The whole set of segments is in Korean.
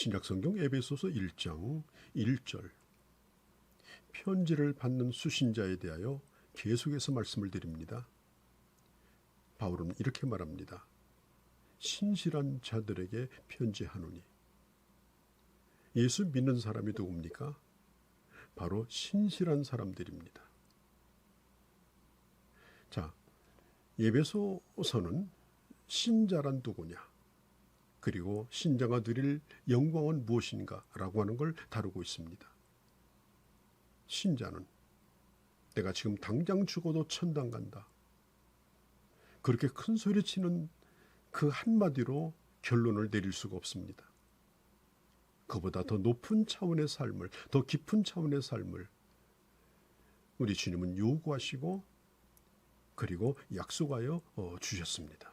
신약성경 에베소서 1장 1절 편지를 받는 수신자에 대하여 계속해서 말씀을 드립니다. 바울은 이렇게 말합니다. 신실한 자들에게 편지하노니. 예수 믿는 사람이 누굽니까? 바로 신실한 사람들입니다. 자, 에베소서는 신자란 누구냐, 그리고 신자가 누릴 영광은 무엇인가 라고 하는 걸 다루고 있습니다. 신자는 내가 지금 당장 죽어도 천당 간다, 그렇게 큰 소리치는 그 한마디로 결론을 내릴 수가 없습니다. 그보다 더 높은 차원의 삶을, 더 깊은 차원의 삶을 우리 주님은 요구하시고 그리고 약속하여 주셨습니다.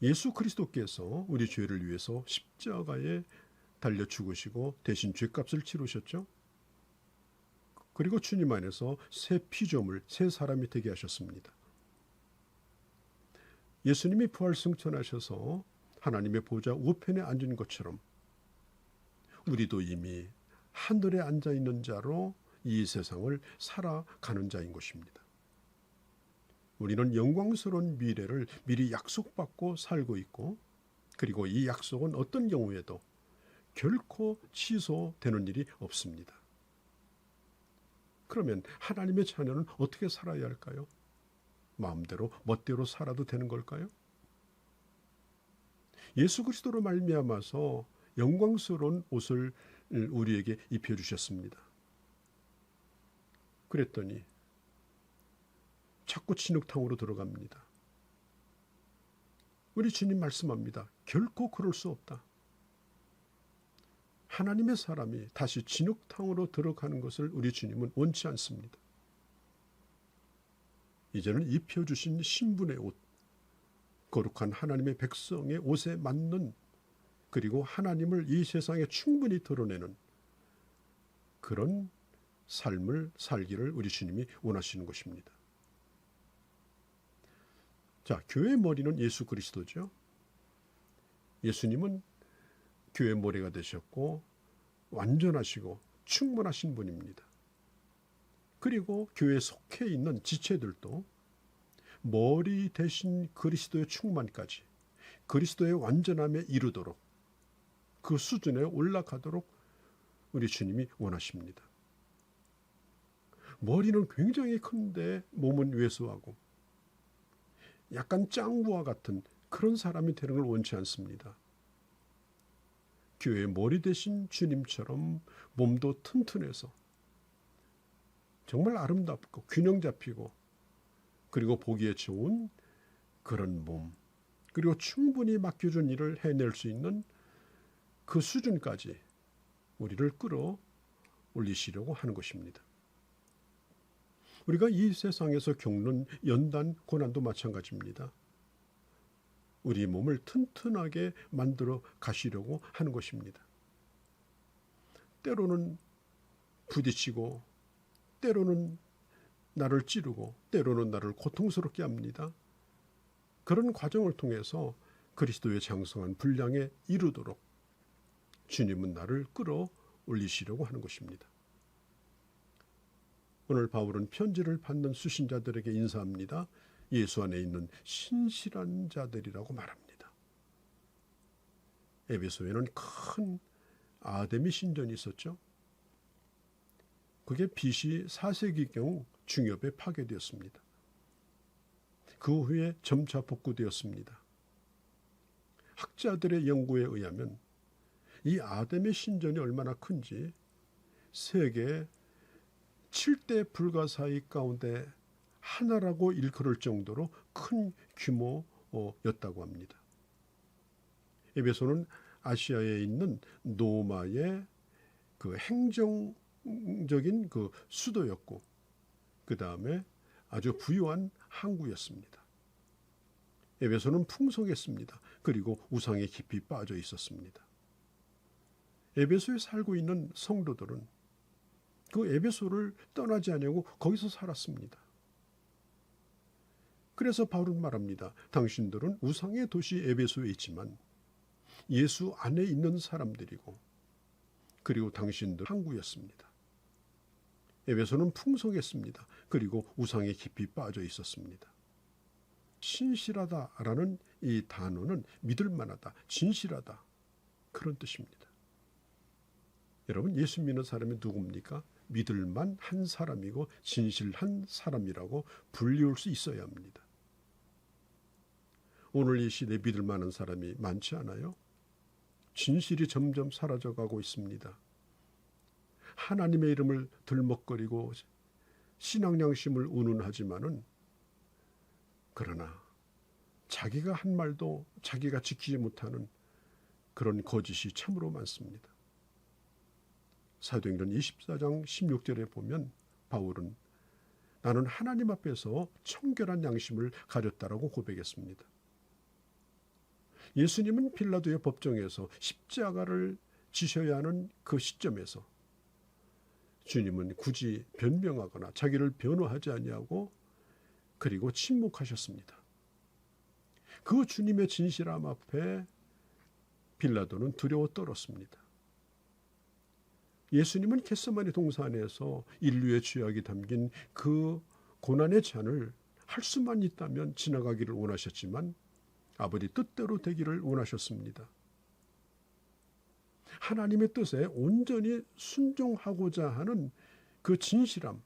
예수 그리스도께서 우리 죄를 위해서 십자가에 달려 죽으시고 대신 죄값을 치르셨죠. 그리고 주님 안에서 새 피조물, 새 사람이 되게 하셨습니다. 예수님이 부활승천하셔서 하나님의 보좌 우편에 앉은 것처럼 우리도 이미 하늘에 앉아있는 자로 이 세상을 살아가는 자인 것입니다. 우리는 영광스러운 미래를 미리 약속받고 살고 있고, 그리고 이 약속은 어떤 경우에도 결코 취소되는 일이 없습니다. 그러면 하나님의 자녀는 어떻게 살아야 할까요? 마음대로 멋대로 살아도 되는 걸까요? 예수 그리스도로 말미암아서 영광스러운 옷을 우리에게 입혀주셨습니다. 그랬더니 자꾸 진흙탕으로 들어갑니다. 우리 주님 말씀합니다. 결코 그럴 수 없다. 하나님의 사람이 다시 진흙탕으로 들어가는 것을 우리 주님은 원치 않습니다. 이제는 입혀주신 신분의 옷, 거룩한 하나님의 백성의 옷에 맞는, 그리고 하나님을 이 세상에 충분히 드러내는 그런 삶을 살기를 우리 주님이 원하시는 것입니다. 자, 교회의 머리는 예수 그리스도죠. 예수님은 교회의 머리가 되셨고 완전하시고 충만하신 분입니다. 그리고 교회에 속해 있는 지체들도 머리 대신 그리스도의 충만까지, 그리스도의 완전함에 이르도록, 그 수준에 올라가도록 우리 주님이 원하십니다. 머리는 굉장히 큰데 몸은 왜소하고 약간 짱구와 같은 그런 사람이 되는 걸 원치 않습니다. 교회의 머리 대신 주님처럼 몸도 튼튼해서 정말 아름답고 균형 잡히고 그리고 보기에 좋은 그런 몸, 그리고 충분히 맡겨준 일을 해낼 수 있는 그 수준까지 우리를 끌어올리시려고 하는 것입니다. 우리가 이 세상에서 겪는 연단, 고난도 마찬가지입니다. 우리 몸을 튼튼하게 만들어 가시려고 하는 것입니다. 때로는 부딪히고, 때로는 나를 찌르고, 때로는 나를 고통스럽게 합니다. 그런 과정을 통해서 그리스도의 장성한 분량에 이르도록 주님은 나를 끌어올리시려고 하는 것입니다. 오늘 바울은 편지를 받는 수신자들에게 인사합니다. 예수 안에 있는 신실한 자들이라고 말합니다. 에베소에는 큰 아데미 신전이 있었죠. 그게 BC 4세기경 중엽에 파괴되었습니다. 그 후에 점차 복구되었습니다. 학자들의 연구에 의하면 이 아데미 신전이 얼마나 큰지 세계 7대 불가사의 가운데 하나라고 일컬을 정도로 큰 규모였다고 합니다. 에베소는 아시아에 있는 로마의 그 행정적인 그 수도였고, 그 다음에 아주 부유한 항구였습니다. 에베소는 풍성했습니다. 그리고 우상에 깊이 빠져 있었습니다. 에베소에 살고 있는 성도들은 그 에베소를 떠나지 않으려고 거기서 살았습니다. 그래서 바울은 말합니다. 당신들은 우상의 도시 에베소에 있지만 예수 안에 있는 사람들이고 그리고 당신들 항구였습니다. 에베소는 풍성했습니다. 그리고 우상에 깊이 빠져 있었습니다. 신실하다라는 이 단어는 믿을 만하다, 진실하다 그런 뜻입니다. 여러분, 예수 믿는 사람이 누굽니까? 믿을 만한 사람이고 진실한 사람이라고 불리울 수 있어야 합니다. 오늘 이 시대에 믿을 만한 사람이 많지 않아요? 진실이 점점 사라져가고 있습니다. 하나님의 이름을 들먹거리고 신앙 양심을 운운하지만은 그러나 자기가 한 말도 자기가 지키지 못하는 그런 거짓이 참으로 많습니다. 사도행전 24장 16절에 보면 바울은 나는 하나님 앞에서 청결한 양심을 가졌다라고 고백했습니다. 예수님은 빌라도의 법정에서 십자가를 지셔야 하는 그 시점에서 주님은 굳이 변명하거나 자기를 변호하지 아니하고 그리고 침묵하셨습니다. 그 주님의 진실함 앞에 빌라도는 두려워 떨었습니다. 예수님은 겟세마네 동산에서 인류의 죄악이 담긴 그 고난의 잔을 할 수만 있다면 지나가기를 원하셨지만 아버지 뜻대로 되기를 원하셨습니다. 하나님의 뜻에 온전히 순종하고자 하는 그 진실함.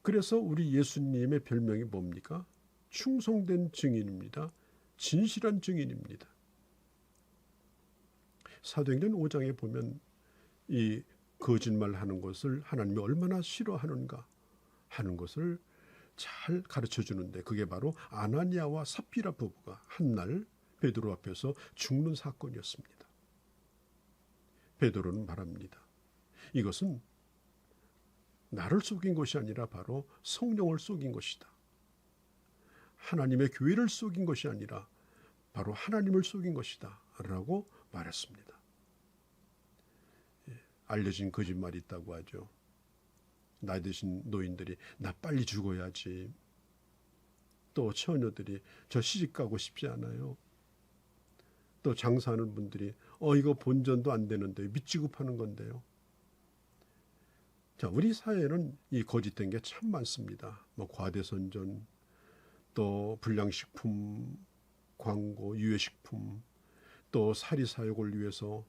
그래서 우리 예수님의 별명이 뭡니까? 충성된 증인입니다. 진실한 증인입니다. 사도행전 5장에 보면 이 거짓말하는 것을 하나님이 얼마나 싫어하는가 하는 것을 잘 가르쳐 주는데 그게 바로 아나니아와 삽비라 부부가 한날 베드로 앞에서 죽는 사건이었습니다. 베드로는 말합니다. 이것은 나를 속인 것이 아니라 바로 성령을 속인 것이다. 하나님의 교회를 속인 것이 아니라 바로 하나님을 속인 것이다 라고 말했습니다. 알려진 거짓말이 있다고 하죠. 나이 드신 노인들이 나 빨리 죽어야지. 또 처녀들이 저 시집 가고 싶지 않아요. 또 장사하는 분들이 이거 본전도 안 되는데 밑지급 하는 건데요. 자, 우리 사회는 이 거짓된 게 참 많습니다. 과대선전, 또 불량식품 광고, 유해식품, 또 사리사욕을 위해서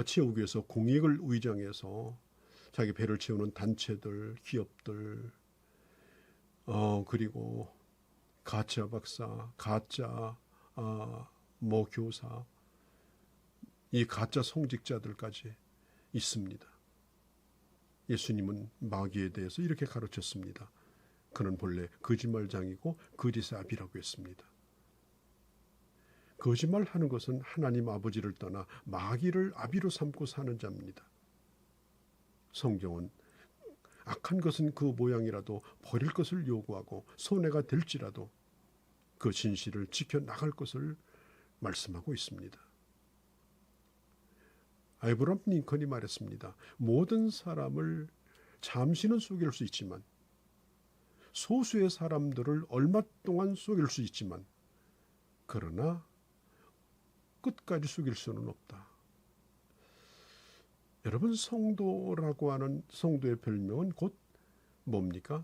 채우기 위해서 공익을 의장해서 자기 배를 채우는 단체들, 기업들, 그리고 가짜 박사, 가짜 교사, 이 가짜 성직자들까지 있습니다. 예수님은 마귀에 대해서 이렇게 가르쳤습니다. 그는 본래 거짓말장이고 거짓의 아비라고 했습니다. 거짓말하는 것은 하나님 아버지를 떠나 마귀를 아비로 삼고 사는 자입니다. 성경은 악한 것은 그 모양이라도 버릴 것을 요구하고 손해가 될지라도 그 진실을 지켜나갈 것을 말씀하고 있습니다. 아브라함 링컨이 말했습니다. 모든 사람을 잠시는 속일 수 있지만 소수의 사람들을 얼마 동안 속일 수 있지만 그러나 끝까지 속일 수는 없다. 여러분, 성도라고 하는 성도의 별명은 곧 뭡니까?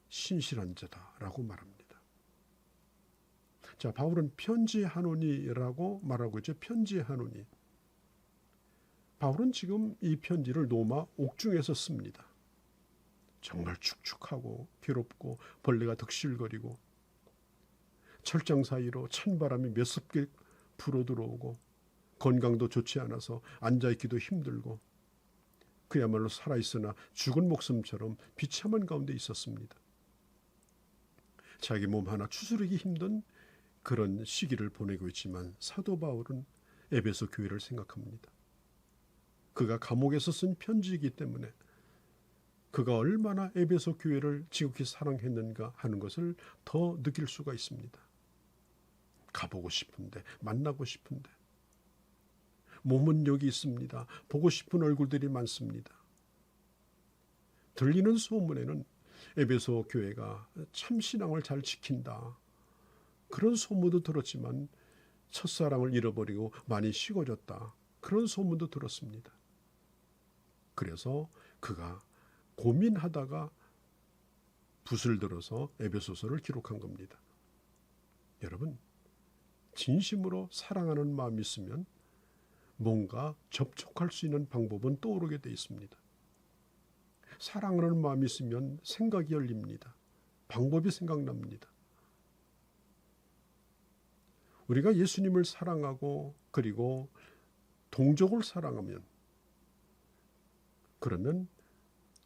신실한 자다라고 말합니다. 자, 바울은 편지하노니라고 말하고 있죠. 편지하노니. 바울은 지금 이 편지를 로마 옥중에서 씁니다. 정말 축축하고 괴롭고 벌레가 득실거리고 철장 사이로 찬바람이 몇 습게 불어들어오고 건강도 좋지 않아서 앉아있기도 힘들고 그야말로 살아있으나 죽은 목숨처럼 비참한 가운데 있었습니다. 자기 몸 하나 추스르기 힘든 그런 시기를 보내고 있지만 사도 바울은 에베소 교회를 생각합니다. 그가 감옥에서 쓴 편지이기 때문에 그가 얼마나 에베소 교회를 지극히 사랑했는가 하는 것을 더 느낄 수가 있습니다. 가보고 싶은데, 만나고 싶은데, 몸은 여기 있습니다. 보고 싶은 얼굴들이 많습니다. 들리는 소문에는 에베소 교회가 참 신앙을 잘 지킨다. 그런 소문도 들었지만 첫사랑을 잃어버리고 많이 식어졌다. 그런 소문도 들었습니다. 그래서 그가 고민하다가 붓을 들어서 에베소서를 기록한 겁니다. 여러분, 진심으로 사랑하는 마음이 있으면 뭔가 접촉할 수 있는 방법은 떠오르게 돼 있습니다. 사랑하는 마음이 있으면 생각이 열립니다. 방법이 생각납니다. 우리가 예수님을 사랑하고 그리고 동족을 사랑하면, 그러면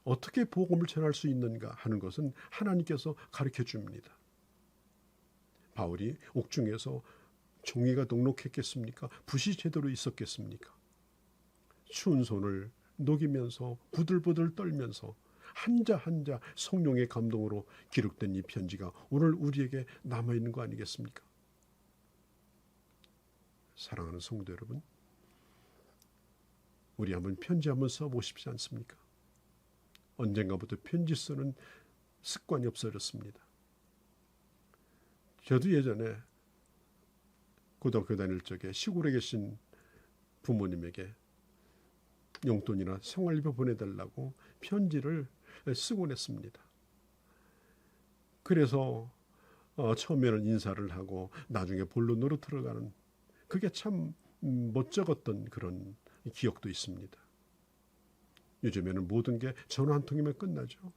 어떻게 복음을 전할 수 있는가 하는 것은 하나님께서 가르쳐 줍니다. 바울이 옥중에서 종이가 넉넉했겠습니까? 붓이 제대로 있었겠습니까? 추운 손을 녹이면서 부들부들 떨면서 한자 한자 성령의 감동으로 기록된 이 편지가 오늘 우리에게 남아있는 거 아니겠습니까? 사랑하는 성도 여러분, 우리 한번 편지 한번 써보십시 않습니까? 언젠가부터 편지 쓰는 습관이 없어졌습니다. 저도 예전에 고등학교 다닐 적에 시골에 계신 부모님에게 용돈이나 생활비 보내달라고 편지를 쓰곤 했습니다. 그래서 처음에는 인사를 하고 나중에 본론으로 들어가는, 그게 참 멋쩍었던 그런 기억도 있습니다. 요즘에는 모든 게 전화 한 통이면 끝나죠.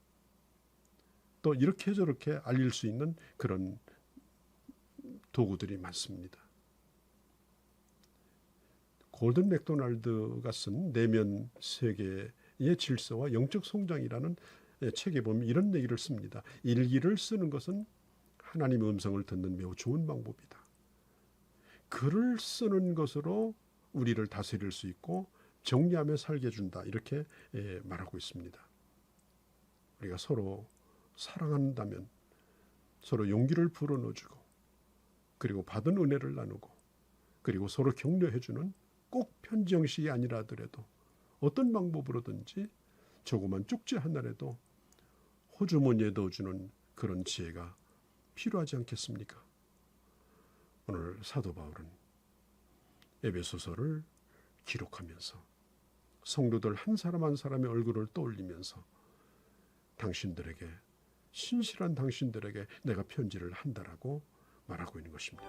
또 이렇게 저렇게 알릴 수 있는 그런 도구들이 많습니다. 골든 맥도날드가 쓴 내면 세계의 질서와 영적 성장이라는 책에 보면 이런 얘기를 씁니다. 일기를 쓰는 것은 하나님의 음성을 듣는 매우 좋은 방법이다. 글을 쓰는 것으로 우리를 다스릴 수 있고 정리하며 살게 해준다. 이렇게 말하고 있습니다. 우리가 서로 사랑한다면 서로 용기를 불어넣어주고, 그리고 받은 은혜를 나누고, 그리고 서로 격려해주는, 꼭 편지 형식이 아니라 하더라도 어떤 방법으로든지 조그만 쪽지 하나라도 호주머니에 넣어주는 그런 지혜가 필요하지 않겠습니까? 오늘 사도 바울은 에베소서를 기록하면서 성도들 한 사람 한 사람의 얼굴을 떠올리면서 당신들에게, 신실한 당신들에게 내가 편지를 한다라고 말하고 있는 것입니다.